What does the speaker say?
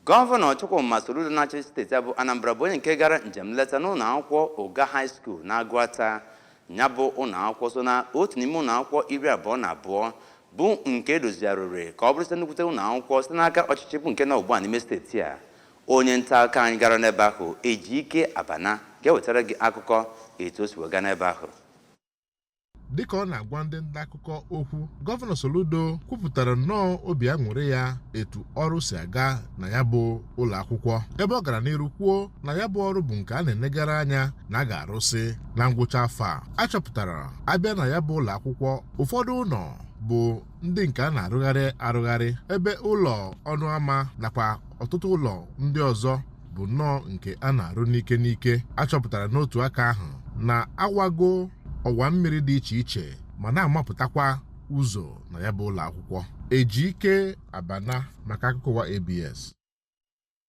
Gọvanọ Chukwuma Soludo na-achị steeti abụ Anambra bụ onye nke gara njem nleta n'ụlọ akwụkwọ Oga High School na-Agụata. Ya bụ ụlọ akwụkwọ so na otu n'ime ụlọ akwụkwọ 22 bụ nke edozigharịrị ka ọ bụrụ site nnukwute ụlọ akwụkwọ site n'aka ọchịchị bụ nke nọ ugbu a n'ime steeti a. Onye nta aka anyị gara n'ebe ahụ Ejike Abana ga-ewetara gị akụkọ etu o si wega n'ebe ahụ. Dịka ọ na-agwa ndị nta akụkọ okwu, Gọvanọ Soludo kwupụtara nnọọ obi aṅụrị ya etu ọrụ si aga na ya bụ ụlọ akwụkwọ, ebe ọ gara n'iru kwuo na ya bụ ọrụ bụ nke a na-enegara anya na a ga-arụsị na ngwụcha afọ a. A chọpụtara abịa na ya bụ ụlọ akwụkwọ, ụfọdụ ụlọ bụ ndị nke a na-arụgharị ebe ụlọ ọnụ ama nakwa ọtụtụ ụlọ ndị ọzọ bụ nnọọ nke a na-arụ n'ike. A chọpụtara n'otu aka ahụ na awago ọwa mmiri dị iche iche ma na-amapụtakwa ụzọ na ya bụ ụlọ akwụkwọ. Ejike Abana maka akụkọ ABS.